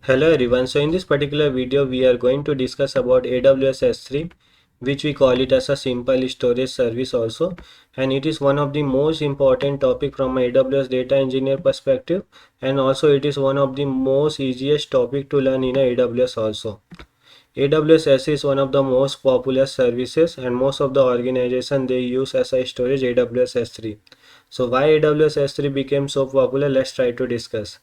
Hello everyone, so in this particular video we are going to discuss about AWS S3, which we call it as a simple storage service also, and it is one of the most important topic from my AWS data engineer perspective, and also it is one of the most easiest topic to learn in AWS also. AWS S3 is one of the most popular services and most of the organization they use as a storage AWS S3. So why AWS S3 became so popular, let's try to discuss.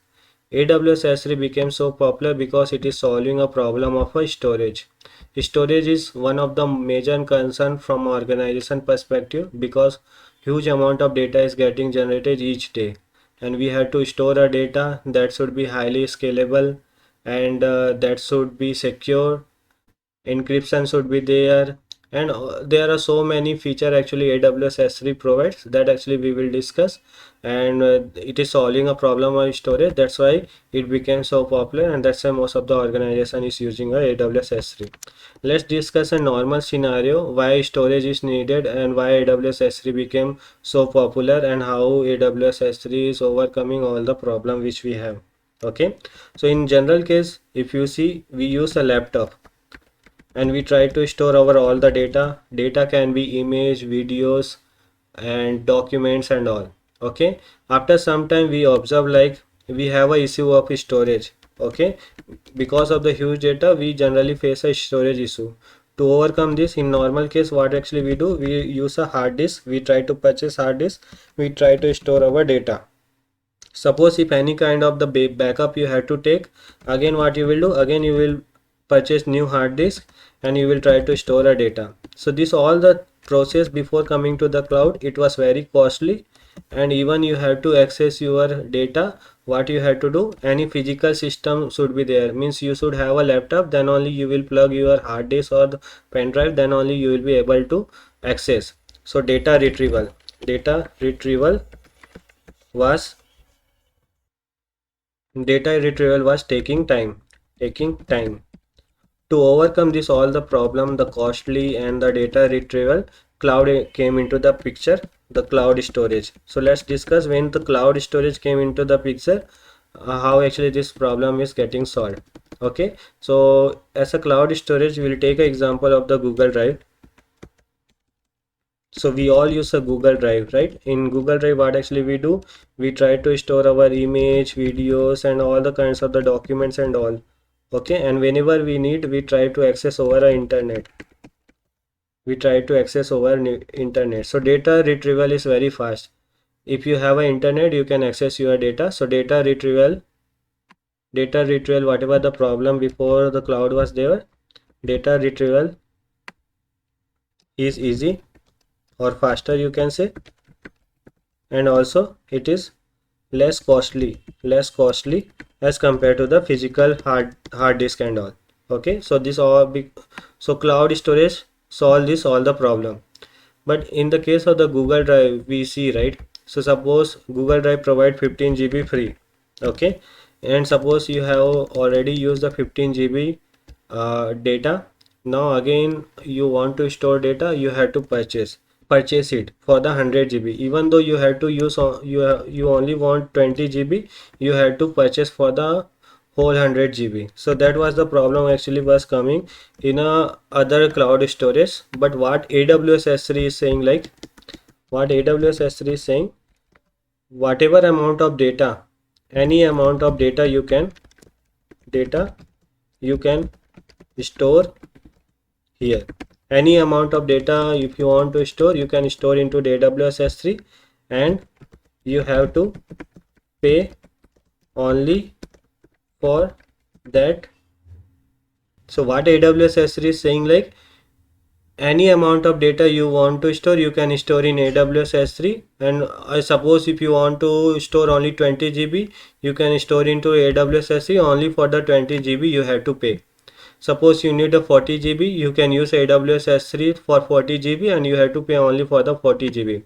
AWS S3 became so popular because it is solving a problem of a storage. Storage is one of the major concern from organization perspective because huge amount of data is getting generated each day, and we have to store our data that should be highly scalable, and that should be secure. Encryption should be there, and there are so many feature actually AWS S3 provides that actually we will discuss, and it is solving a problem of storage. That's why it became so popular, and that's why most of the organization is using a AWS S3. Let's discuss a normal scenario why storage is needed and why AWS S3 became so popular and how AWS S3 is overcoming all the problem which we have. Okay, so in general case, if you see, we use a laptop and we try to store our all the data can be image, videos, and documents and all. Okay, after some time we observe like we have a issue of storage. Okay, because of the huge data we generally face a storage issue. To overcome this, in normal case, what actually we do, we use a hard disk. We try to purchase hard disk, we try to store our data. Suppose if any kind of the backup you have to take, again what you will do, again you will purchase new hard disk and you will try to store a data. So this all the process before coming to the cloud, it was very costly, and even you have to access your data, what you have to do, any physical system should be there, means you should have a laptop, then only you will plug your hard disk or the pen drive, then only you will be able to access. So was data retrieval was taking time. To overcome this all the problem, the costly and the data retrieval, cloud came into the picture, the cloud storage. So let's discuss when the cloud storage came into the picture, how actually this problem is getting solved. Okay, so as a cloud storage, we will take an example of the Google Drive. So we all use a Google Drive, right? In Google Drive, what actually we do, we try to store our image, videos, and all the kinds of the documents and all. Okay, and whenever we need, we try to access over internet. So data retrieval is very fast. If you have an internet, you can access your data. So data retrieval, whatever the problem before the cloud was there, data retrieval is easy or faster, you can say, and also it is less costly as compared to the physical hard disk and all. Okay, so this all so cloud storage solve this all the problem. But in the case of the Google Drive, we see, right? So suppose Google Drive provide 15 GB free. Okay, and suppose you have already used the 15 GB data. Now again you want to store data, you have to purchase it for the 100 GB. Even though you have to use you only want 20 GB, you have to purchase for the whole 100 GB. So that was the problem actually was coming in a other cloud storage. But what AWS S3 is saying, like what AWS S3 is saying, whatever amount of data, any amount of data you can store here. Any amount of data if you want to store, you can store into the AWS S3, and you have to pay only for that. So what AWS S3 is saying, like any amount of data you want to store, you can store in AWS S3, and I suppose if you want to store only 20 GB, you can store into AWS S3. Only for the 20 GB you have to pay. Suppose you need a 40 GB, you can use AWS S3 for 40 GB, and you have to pay only for the 40 GB.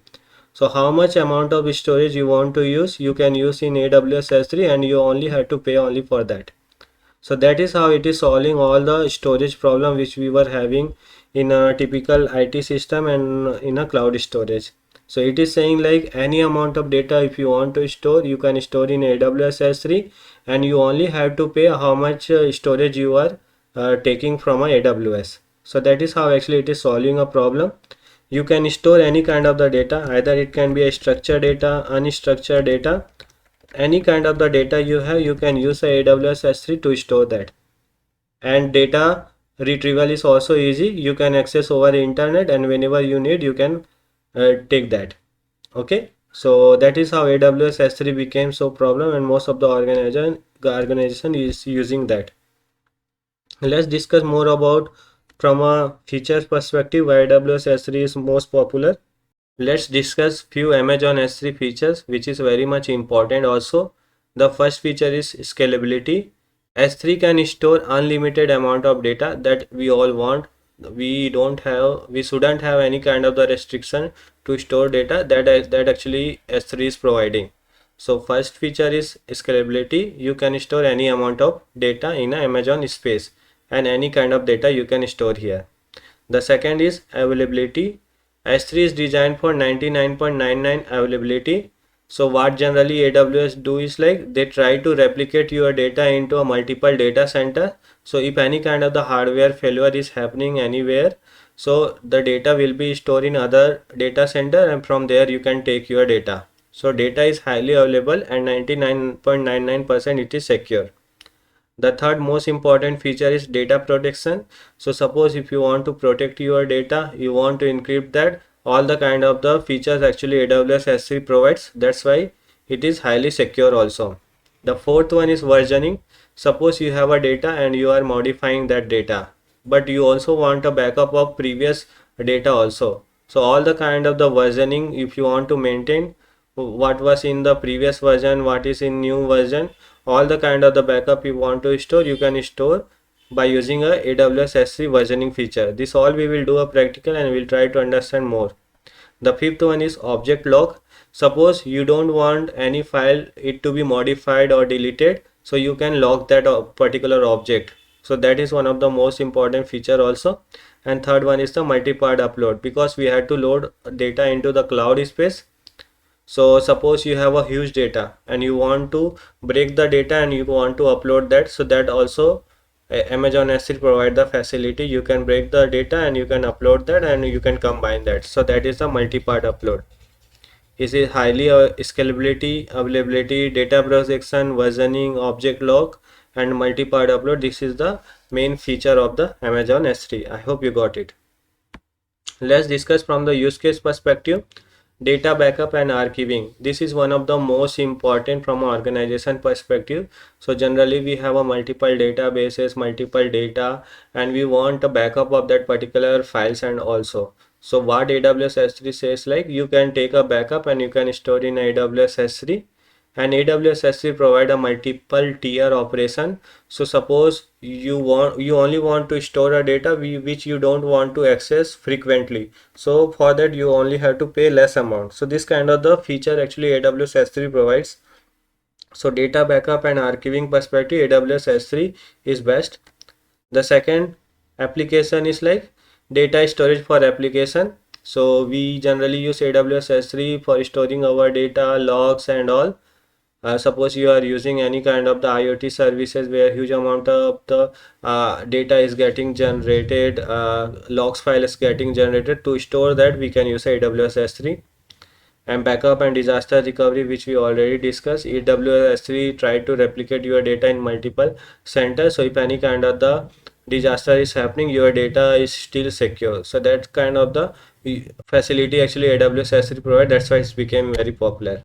So how much amount of storage you want to use, you can use in AWS S3, and you only have to pay only for that. So that is how it is solving all the storage problem which we were having in a typical IT system and in a cloud storage. So it is saying like any amount of data if you want to store, you can store in AWS S3, and you only have to pay how much storage you are taking from a AWS. So that is how actually it is solving a problem. You can store any kind of the data, either it can be a structured data, unstructured data, any kind of the data you have, you can use a AWS S3 to store that. And data retrieval is also easy. You can access over the internet, and whenever you need, you can take that. Okay, so that is how AWS S3 became so problem, and most of the organization is using that. Let's discuss more about from a features perspective why AWS S3 is most popular. Let's discuss few Amazon S3 features which is very much important also. The first feature is scalability. S3 can store unlimited amount of data that we all want. We shouldn't have any kind of the restriction to store data that actually S3 is providing. So first feature is scalability. You can store any amount of data in Amazon space, and any kind of data you can store here. The second is availability. S3 is designed for 99.99 availability. So what generally AWS do is like they try to replicate your data into a multiple data center. So if any kind of the hardware failure is happening anywhere, so the data will be stored in other data center, and from there you can take your data. So data is highly available, and 99.99% it is secure. The third most important feature is data protection. So suppose if you want to protect your data, you want to encrypt that, all the kind of the features actually AWS S3 provides. That's why it is highly secure also. The fourth one is versioning. Suppose you have a data and you are modifying that data, but you also want a backup of previous data also. So all the kind of the versioning, if you want to maintain what was in the previous version, what is in new version, all the kind of the backup you want to store, you can store by using a AWS S3 versioning feature. This all we will do a practical, and we'll try to understand more. The fifth one is object lock. Suppose you don't want any file it to be modified or deleted, so you can lock that particular object. So that is one of the most important feature also. And third one is the multi-part upload, because we had to load data into the cloud space. So suppose you have a huge data and you want to break the data and you want to upload that, so that also Amazon S3 provide the facility. You can break the data and you can upload that, and you can combine that. So that is the multi-part upload. Is it highly scalability, availability, data protection, versioning, object lock, and multi-part upload. This is the main feature of the Amazon S3. I hope you got it. Let's discuss from the use case perspective. Data backup and archiving. This is one of the most important from an organization perspective. So generally we have a multiple databases, multiple data, and we want a backup of that particular files and also. So what AWS S3 says, like you can take a backup and you can store in AWS S3, and AWS S3 provide a multiple tier operation. So suppose you only want to store a data which you don't want to access frequently, so for that you only have to pay less amount. So this kind of the feature actually AWS S3 provides. So data backup and archiving perspective, AWS S3 is best. The second application is like data storage for application. So we generally use AWS S3 for storing our data, logs and all. Suppose you are using any kind of the IoT services where huge amount of the data is getting generated, logs file is getting generated. To store that, we can use AWS S3. And backup and disaster recovery, which we already discussed, AWS S3 try to replicate your data in multiple centers. So if any kind of the disaster is happening, your data is still secure. So that kind of the facility actually AWS S3 provide. That's why it's became very popular.